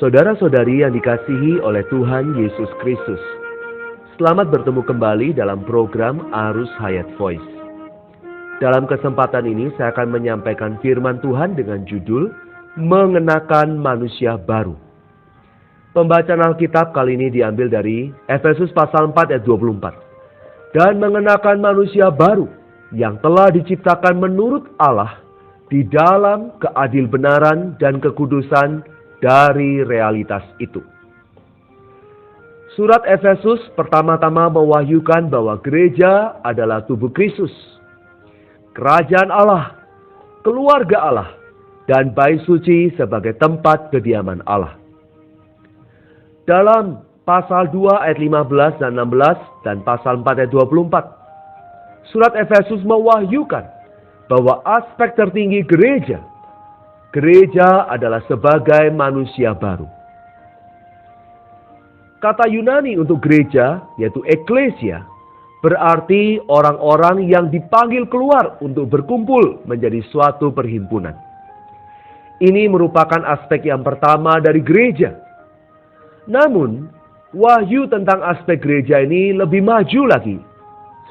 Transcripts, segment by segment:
Saudara-saudari yang dikasihi oleh Tuhan Yesus Kristus, selamat bertemu kembali dalam program Arus Hayat Voice. Dalam kesempatan ini saya akan menyampaikan firman Tuhan dengan judul Mengenakan Manusia Baru. Pembacaan Alkitab kali ini diambil dari Efesus pasal 4 ayat 24. Dan mengenakan manusia baru yang telah diciptakan menurut Allah di dalam keadil-benaran dan kekudusan dari realitas itu. Surat Efesus pertama-tama mewahyukan bahwa gereja adalah tubuh Kristus, kerajaan Allah, keluarga Allah, dan bait suci sebagai tempat kediaman Allah. Dalam pasal 2 ayat 15 dan 16 dan pasal 4 ayat 24, surat Efesus mewahyukan bahwa aspek tertinggi gereja adalah sebagai manusia baru. Kata Yunani untuk gereja, yaitu eklesia, berarti orang-orang yang dipanggil keluar untuk berkumpul menjadi suatu perhimpunan. Ini merupakan aspek yang pertama dari gereja. Namun, wahyu tentang aspek gereja ini lebih maju lagi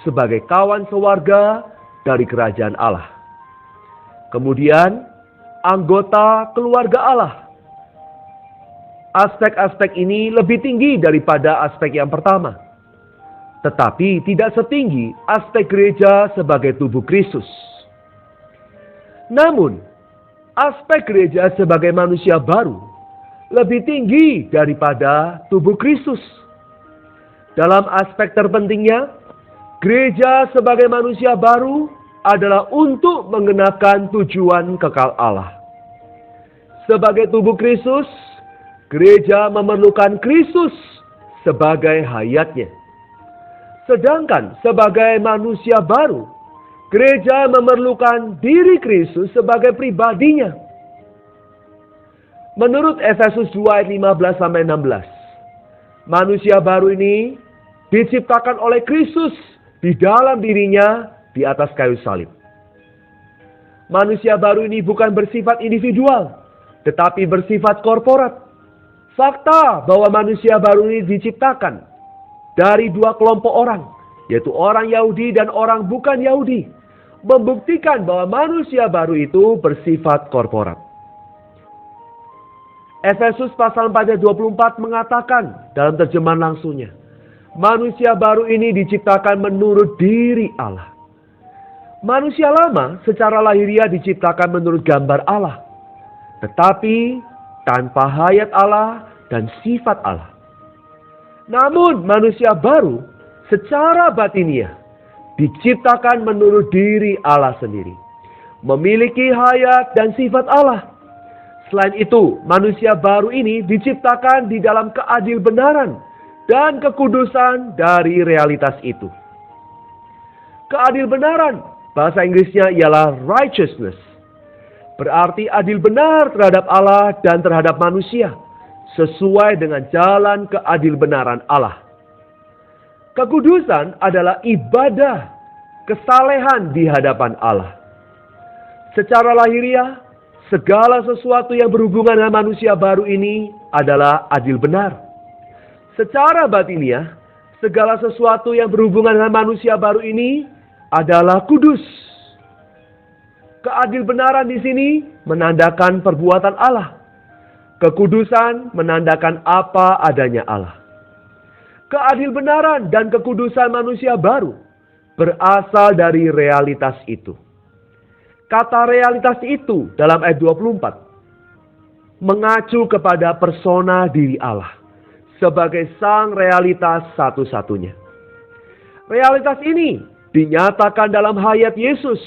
sebagai kawan sewarga dari kerajaan Allah. Kemudian, anggota keluarga Allah. Aspek-aspek ini lebih tinggi daripada aspek yang pertama, tetapi tidak setinggi aspek gereja sebagai tubuh Kristus. Namun, aspek gereja sebagai manusia baru lebih tinggi daripada tubuh Kristus. Dalam aspek terpentingnya, gereja sebagai manusia baru adalah untuk mengenakan tujuan kekal Allah. Sebagai tubuh Kristus, gereja memerlukan Kristus sebagai hayatnya. Sedangkan sebagai manusia baru, gereja memerlukan diri Kristus sebagai pribadinya. Menurut Efesus 2 ayat 15-16, manusia baru ini diciptakan oleh Kristus di dalam dirinya di atas kayu salib. Manusia baru ini bukan bersifat individual, tetapi bersifat korporat. Fakta bahwa manusia baru ini diciptakan dari dua kelompok orang, yaitu orang Yahudi dan orang bukan Yahudi, membuktikan bahwa manusia baru itu bersifat korporat. Efesus pasal 4 ayat 24 mengatakan dalam terjemahan langsungnya, manusia baru ini diciptakan menurut diri Allah. Manusia lama secara lahiriah diciptakan menurut gambar Allah, tetapi tanpa hayat Allah dan sifat Allah. Namun manusia baru secara batiniah diciptakan menurut diri Allah sendiri, memiliki hayat dan sifat Allah. Selain itu, manusia baru ini diciptakan di dalam keadil-benaran dan kekudusan dari realitas itu. Keadil-benaran, bahasa Inggrisnya ialah righteousness. Berarti adil benar terhadap Allah dan terhadap manusia, sesuai dengan jalan keadil-benaran Allah. Kekudusan adalah ibadah, kesalehan di hadapan Allah. Secara lahiriah, segala sesuatu yang berhubungan dengan manusia baru ini adalah adil benar. Secara batiniah, segala sesuatu yang berhubungan dengan manusia baru ini adalah kudus. Keadil benaran di sini menandakan perbuatan Allah. Kekudusan menandakan apa adanya Allah. Keadil benaran dan kekudusan manusia baru berasal dari realitas itu. Kata realitas itu dalam ayat 24 mengacu kepada persona diri Allah sebagai sang realitas satu-satunya. Realitas ini dinyatakan dalam hayat Yesus,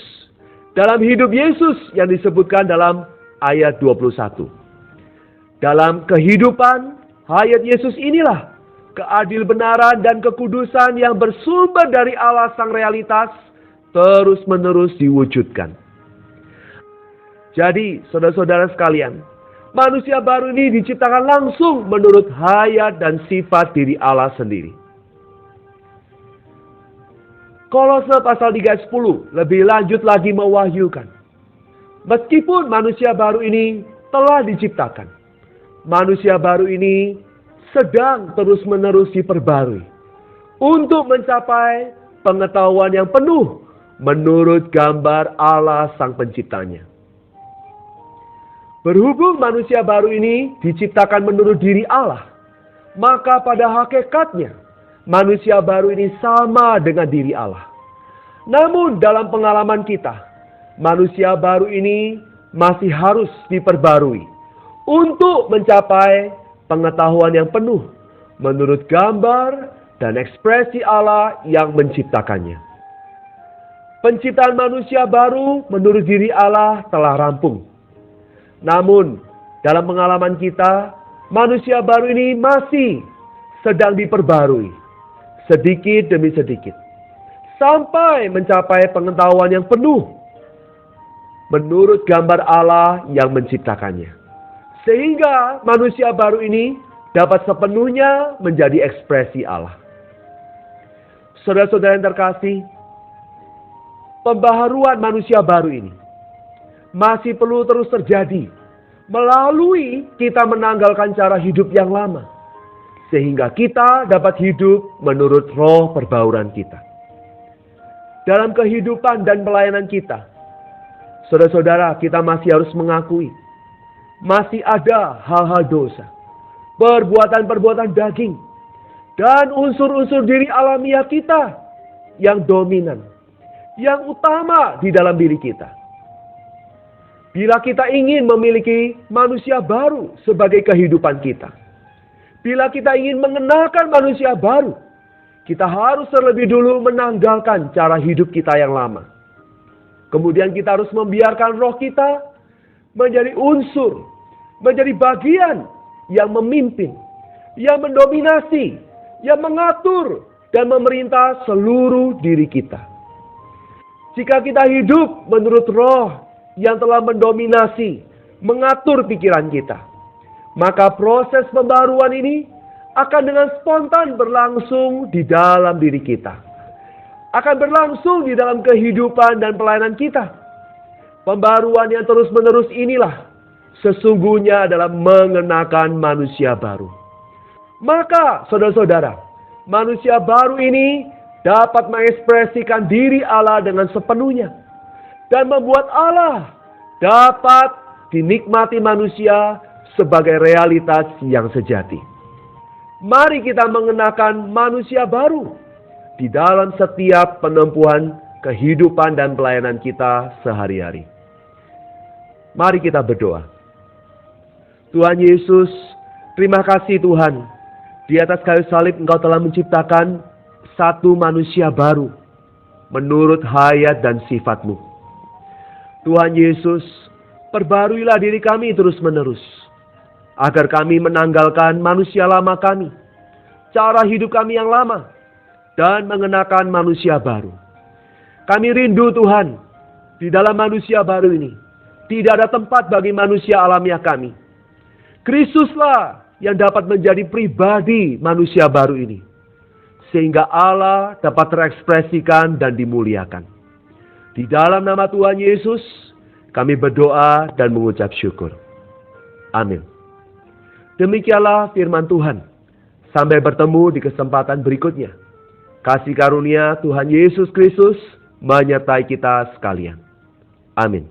dalam hidup Yesus yang disebutkan dalam ayat 21. Dalam kehidupan hayat Yesus inilah keadil-benaran dan kekudusan yang bersumber dari Allah sang realitas terus-menerus diwujudkan. Jadi, saudara-saudara sekalian, manusia baru ini diciptakan langsung menurut hayat dan sifat diri Allah sendiri. Kolose pasal 3 ayat 10 lebih lanjut lagi mewahyukan, meskipun manusia baru ini telah diciptakan, manusia baru ini sedang terus-menerus diperbarui untuk mencapai pengetahuan yang penuh menurut gambar Allah Sang Penciptanya. Berhubung manusia baru ini diciptakan menurut diri Allah, maka pada hakikatnya manusia baru ini sama dengan diri Allah. Namun dalam pengalaman kita, manusia baru ini masih harus diperbarui untuk mencapai pengetahuan yang penuh menurut gambar dan ekspresi Allah yang menciptakannya. Penciptaan manusia baru menurut diri Allah telah rampung. Namun dalam pengalaman kita, manusia baru ini masih sedang diperbarui sedikit demi sedikit sampai mencapai pengetahuan yang penuh menurut gambar Allah yang menciptakannya. Sehingga manusia baru ini dapat sepenuhnya menjadi ekspresi Allah. Saudara-saudara yang terkasih, pembaharuan manusia baru ini masih perlu terus terjadi melalui kita menanggalkan cara hidup yang lama, sehingga kita dapat hidup menurut roh perbauran kita. Dalam kehidupan dan pelayanan kita, saudara-saudara, kita masih harus mengakui masih ada hal-hal dosa, perbuatan-perbuatan daging, dan unsur-unsur diri alamiah kita yang dominan, yang utama di dalam diri kita. Bila kita ingin memiliki manusia baru sebagai kehidupan kita, bila kita ingin mengenakan manusia baru, kita harus terlebih dulu menanggalkan cara hidup kita yang lama. Kemudian kita harus membiarkan roh kita menjadi unsur, menjadi bagian yang memimpin, yang mendominasi, yang mengatur dan memerintah seluruh diri kita. Jika kita hidup menurut roh yang telah mendominasi, mengatur pikiran kita, maka proses pembaruan ini akan dengan spontan berlangsung di dalam diri kita. Akan berlangsung di dalam kehidupan dan pelayanan kita. Pembaruan yang terus-menerus inilah sesungguhnya adalah mengenakan manusia baru. Maka saudara-saudara, manusia baru ini dapat mengekspresikan diri Allah dengan sepenuhnya. Dan membuat Allah dapat dinikmati manusia sebagai realitas yang sejati. Mari kita mengenakan manusia baru di dalam setiap penempuhan kehidupan dan pelayanan kita sehari-hari. Mari kita berdoa. Tuhan Yesus, terima kasih Tuhan. Di atas kayu salib Engkau telah menciptakan satu manusia baru menurut hayat dan sifat-Mu. Tuhan Yesus, perbaruilah diri kami terus-menerus, agar kami menanggalkan manusia lama kami, cara hidup kami yang lama, dan mengenakan manusia baru. Kami rindu Tuhan, di dalam manusia baru ini, tidak ada tempat bagi manusia alamiah kami. Kristuslah yang dapat menjadi pribadi manusia baru ini, sehingga Allah dapat terekspresikan dan dimuliakan. Di dalam nama Tuhan Yesus, kami berdoa dan mengucap syukur. Amin. Demikianlah firman Tuhan. Sampai bertemu di kesempatan berikutnya. Kasih karunia Tuhan Yesus Kristus menyertai kita sekalian. Amin.